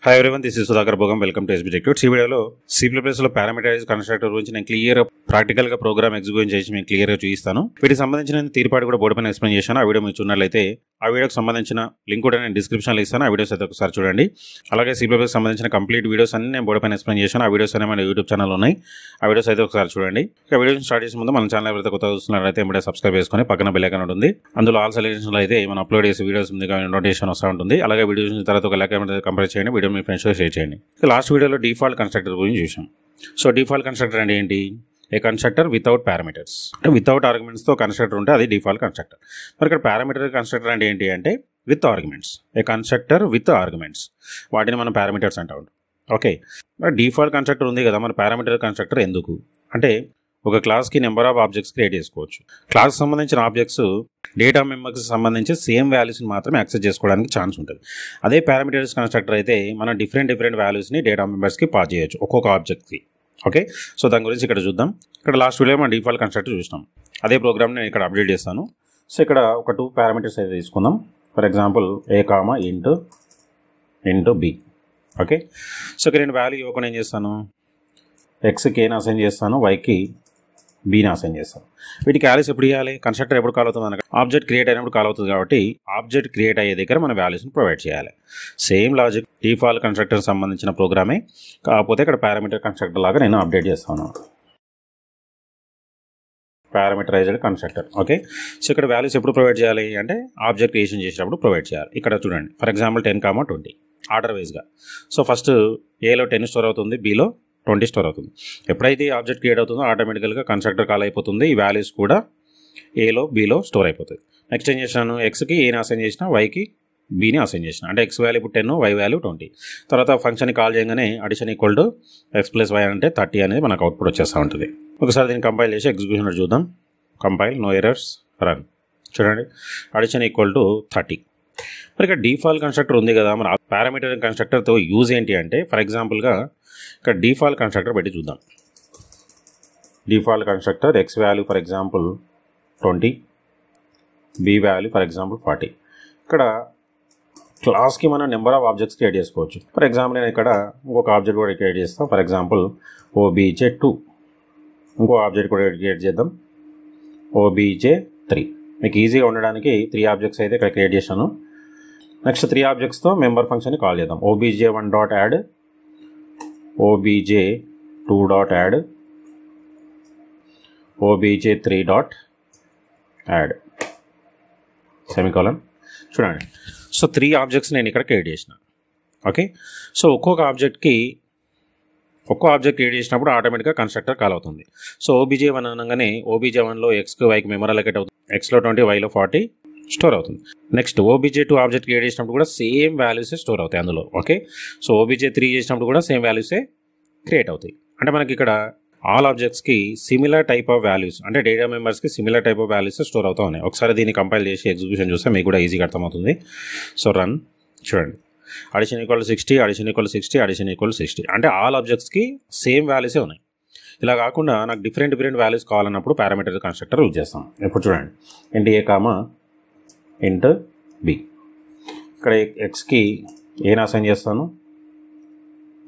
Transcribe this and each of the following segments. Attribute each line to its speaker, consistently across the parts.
Speaker 1: Hi everyone, this is Sudhakar Bhogam. Welcome to SB tech. ఈ వీడియోలో C++ లో పారామీటరైజ్ కన్స్ట్రక్టర్ గురించి నేను క్లియర్ ప్రాక్టికల్ గా ప్రోగ్రామ్ ఎగ్జిక్యూట్ చేసి మీకు క్లియర్ గా చూపిస్తాను. వీటికి సంబంధించిన తీరుపాటు కూడా బోర్డు పైన ఎక్స్ప్లెయిన్ చేశాను. ఆ వీడియో మీకు చూడనట్లయితే ఆ వీడియోకి సంబంధించిన లింక్ కూడా నేను డిస్క్రిప్షన్ లో ఇస్తాను. ఆ వీడియోస్ అయితే ఒకసారి చూడండి. అలాగే C++ సంబంధించిన కంప్లీట్ వీడియోస్ అన్ని నేను బోర్డు పైన ఎక్స్ప్లెయిన్ చేశాను. ఆ వీడియోస్ అనే మన యూట్యూబ్ ఛానల్ ఉన్నాయి. ఆ వీడియోస్ అయితే ఒకసారి చూడండి. ఇక వీడియోస్ స్టార్ట్ చేసే ముందు మన ఛానల్ ఎవరైతే కొత్తగా చూస్తున్నారైతే ఇప్పుడే సబ్స్క్రైబ్ చేసుకొని పక్కన బెల్ ఐకాన్ ఉంటుంది. అందులో ఆల్ సెలెక్షన్స్ లో అయితే మనం అప్లోడ్ చేసే వీడియోస్ ముందుగా నోటిఫికేషన్ వస్తూ ఉంటుంది. అలాగే వీడియోస్ తర్వాత ఒక లైక్ కంపేర్ చేయండి. వీడియో మీ ఫ్రెండ్స్ షేర్ చేయండి. లాస్ట్ వీడియోలో డిఫాల్ట్ కన్స్ట్రక్టర్ గురించి చూసాం. సో డిఫాల్ట్ కన్స్ట్రక్టర్ అంటే ఏంటి? ఏ కన్స్ట్రక్టర్ వితౌట్ పారామీటర్స్, అంటే వితౌట్ ఆర్గ్యుమెంట్స్తో కన్స్ట్రక్టర్ ఉంటే అది డిఫాల్ట్ కన్స్ట్రక్టర్. మరి ఇక్కడ పారామీటర్ కన్స్ట్రక్టర్ అంటే ఏంటి అంటే with arguments. A constructor with arguments, వాటిని మనం పారామీటర్స్ అంటాం. ఓకే, మరి డిఫాల్ట్ కన్స్ట్రక్టర్ ఉంది కదా, మన పారామీటర్ కన్స్ట్రక్టర్ ఎందుకు అంటే ఒక క్లాస్కి నెంబర్ ఆఫ్ ఆబ్జెక్ట్స్ క్రియేట్ చేసుకోవచ్చు. క్లాస్కి సంబంధించిన ఆబ్జెక్ట్స్ డేటా మెంబర్స్కి సంబంధించి సేమ్ వాల్యూస్ని మాత్రమే యాక్సెస్ చేసుకోవడానికి ఛాన్స్ ఉంటుంది. అదే పారామీటర్స్ కన్స్ట్రక్టర్ అయితే మనం డిఫరెంట్ వాల్యూస్ని డేటా మెంబర్స్కి పాస్ చేయొచ్చు ఒక్కొక్క ఆబ్జెక్ట్కి. ఓకే, సో దాని గురించి ఇక్కడ చూద్దాం. ఇక్కడ లాస్ట్ వీడియో మనం డిఫాల్ట్ కన్స్ట్రక్టర్ చూసినాం. అదే ప్రోగ్రామ్ నేను ఇక్కడ అప్డేట్ చేస్తాను. సో ఇక్కడ ఒక 2 పారామీటర్స్ అయితే తీసుకుందాం. For example a, into b. Okay, so ఇక్కడ నేను వాల్యూ ఇవ్వకుండా ఏం చేస్తాను, ఎక్స్కి ఏని అసైన్ చేస్తాను, వైకి బీని అసైన్ చేస్తాను. వీటికి వాల్యూస్ ఎప్పుడు ఇవ్వాలి? కన్స్ట్రక్టర్ ఎప్పుడు కాల్ అవుతుంది అనగా ఆబ్జెక్ట్ క్రియేట్ అయినప్పుడు కాల్ అవుతుంది. కాబట్టి ఆబ్జెక్ట్ క్రియేట్ అయ్యే దగ్గర మన వాల్యూస్ని ప్రొవైడ్ చేయాలి. సేమ్ లాజిక్ డిఫాల్ట్ కన్స్ట్రక్టర్ సంబంధించిన ప్రోగ్రామే, కాకపోతే ఇక్కడ పారామీటర్ కన్స్ట్రక్టర్ లాగా నేను అప్డేట్ చేస్తాను. Parameterised constructor. ఓకే, సో ఇక్కడ వాల్యూస్ ఎప్పుడు ప్రొవైడ్ చేయాలి అంటే ఆబ్జెక్ట్ క్రియేషన్ చేసేటప్పుడు ప్రొవైడ్ చేయాలి. ఇక్కడ చూడండి, ఫర్ ఎగ్జాంపుల్ 10, 20 ఆర్డర్ వైజ్గా. సో ఫస్ట్ ఏలో 10 స్టోర్ అవుతుంది, బీలో 20 స్టోర్ అవుతుంది. ఎప్పుడైతే ఆబ్జెక్ట్ క్రియేట్ అవుతుందో ఆటోమేటికల్గా కన్స్ట్రక్టర్ కాల్ అయిపోతుంది. ఈ వాల్యూస్ కూడా ఏలో బీలో స్టోర్ అయిపోతుంది. నెక్స్ట్ ఏం చేసినాను, ఎక్స్కి ఏని అసైన్ చేసిన, వైకి బీని అసైన్ చేసిన. అంటే ఎక్స్ వాల్యూ ఇప్పుడు 10, వై వాల్యూ 20. తర్వాత ఫంక్షన్ని కాల్ చేయగానే addition equal to x plus y అంటే 30 అనేది మనకు అవుట్పుట్ వచ్చేస్తూ ఉంటుంది. ఒకసారి దీన్ని కంపైల్ చేసి ఎగ్జిక్యూషన్ చూద్దాం. Compile, no errors, run. చూడండి, అడిషన్ ఈక్వల్ టు 30. మరి ఇక్కడ డిఫాల్ట్ కన్స్ట్రక్టర్ ఉంది కదా, మన పారామీటర్ కన్స్ట్రక్టర్తో యూజ్ ఏంటి అంటే ఫర్ ఎగ్జాంపుల్గా ఇక్కడ డిఫాల్ట్ కన్స్ట్రక్టర్ పెట్టి చూద్దాం. Default constructor x value for example 20, B value for example 40. ఇక్కడ క్లాస్కి మనం నెంబర్ ఆఫ్ ఆబ్జెక్ట్స్ క్రియేట్ చేసుకోవచ్చు. ఫర్ ఎగ్జాంపుల్ నేను ఇక్కడ ఇంకొక ఆబ్జెక్ట్ కూడా క్రియేట్ చేస్తాం. For example OBJ2. ఇంకో ఆబ్జెక్ట్ కూడా క్రియేట్ చేద్దాం, OBJ3. మీకు ఈజీగా ఉండడానికి 3 ఆబ్జెక్ట్స్ అయితే ఇక్కడ క్రియేట్ చేశాను. నెక్స్ట్ 3 ఆబ్జెక్ట్స్తో మెంబర్ ఫంక్షన్ని కాల్ చేద్దాం. OBJ1.add, OBJ2.add, OBJ3.add semicolon. చూడండి, సో 3 ఆబ్జెక్ట్స్ నేను ఇక్కడ క్రియేట్ చేసిన. ఓకే, సో ఒక్కొక్క ఆబ్జెక్ట్ క్రియేట్ చేసినప్పుడు ఆటోమేటిక్గా కన్స్ట్రక్టర్ కాల్ అవుతుంది. సో OBJ1 అనగానే OBJ1లో ఎక్స్కి వైకి మెమరీ అలొకేట్ అవుతుంది. ఎక్స్లో 20, వైలో 40 స్టోర్ అవుతుంది. నెక్స్ట్ OBJ2 ఆబ్జెక్ట్ క్రియేట్ చేసినప్పుడు కూడా సేమ్ వాల్యూసే స్టోర్ అవుతాయి అందులో. ఓకే, సో OBJ3 చేసినప్పుడు కూడా సేమ్ వాల్యూసే క్రియేట్ అవుతాయి. అంటే మనకి ఇక్కడ ఆల్ ఆబ్జెక్ట్స్కి సిమిలర్ టైప్ ఆఫ్ వాల్యూస్, అంటే డేటా మెంబర్స్కి similar type of values store అవుతా ఉన్నాయి. ఒకసారి దీన్ని కంపైల్ చేసి ఎగ్జిక్యూషన్ చూస్తే మీకు కూడా ఈజీగా అర్థమవుతుంది. So run. చూడండి, addition equal 60, addition equal 60, addition equal 60. అంటే ఆల్ ఆబ్జెక్ట్స్కి సేమ్ వాల్యూసే ఉన్నాయి. ఇలా కాకుండా నాకు డిఫరెంట్ వాల్యూస్ కావాలన్నప్పుడు పారామీటర్ కన్స్ట్రక్టర్ యూజ్ చేస్తాం. ఇప్పుడు చూడండి, ఇంటూ A, ఇంటూ B. ఇక్కడ ఎక్స్కి ఏని అసైన్ చేస్తాను,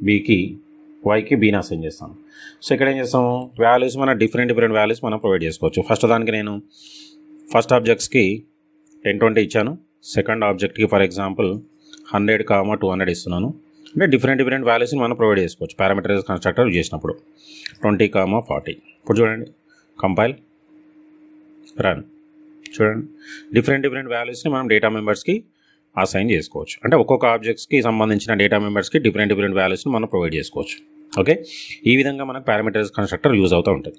Speaker 1: బీకి వైకి బీని అసైన్ చేస్తాను. సో ఇక్కడ ఏం చేస్తాము, వాల్యూస్ మన డిఫరెంట్ వాల్యూస్ మనం ప్రొవైడ్ చేసుకోవచ్చు. ఫస్ట్ దానికి నేను ఫస్ట్ ఆబ్జెక్ట్స్కి 10, 20 ఇచ్చాను. సెకండ్ ఆబ్జెక్ట్కి ఫర్ ఎగ్జాంపుల్ 100, 200 ఇస్తున్నాను. అంటే డిఫరెంట్ వాల్యూస్ని మనం ప్రొవైడ్ చేసుకోవచ్చు పారామీటరైజ్ కన్స్ట్రక్టర్ యూజ్ చేసినప్పుడు. 20, 40. ఇప్పుడు చూడండి, కంపైల్, రన్. చూడండి, డిఫరెంట్ వాల్యూస్ని మనం డేటా మెంబర్స్కి అసైన్ చేసుకోవచ్చు. అంటే ఒక్కొక్క ఆబ్జెక్ట్స్కి సంబంధించిన డేటా మెంబర్స్కి డిఫరెంట్ వాల్యూస్ని మనం ప్రొవైడ్ చేసుకోవచ్చు. ఓకే, ఈ విధంగా మనకు పారామీటరైజ్ కన్స్ట్రక్టర్ యూజ్ అవుతూ ఉంటుంది.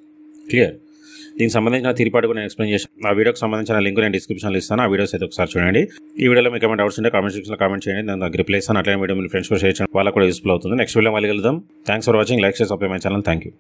Speaker 1: క్లియర్? దీనికి సంబంధించిన తీరుపాటు కూడా నేను ఎక్స్ప్లెయిన్ చేశాను. ఆ వీడియోకి సంబంధించిన లింక్ నేను డిస్క్రిప్షన్లో ఇస్తాను. ఆ వీడియోస్ అయితే ఒకసారి చూడండి. ఈ వీడియోలో మీకు ఏమైనా డౌట్స్ ఉంటే కామెంట్ సెక్షన్లో కామెంట్ చేయండి. నేను నాకు రిప్లై ఇస్తాను. అట్లనే వీడియో మీ ఫ్రెండ్స్ కూడా షేర్ చేయండి, వాళ్ళకు కూడా యూస్ఫుల్ అవుతుంది. నెక్స్ట్ వీడియో మళ్ళీ కలుద్దాం. Thanks for watching. Like, share, subscribe my channel. Thank you.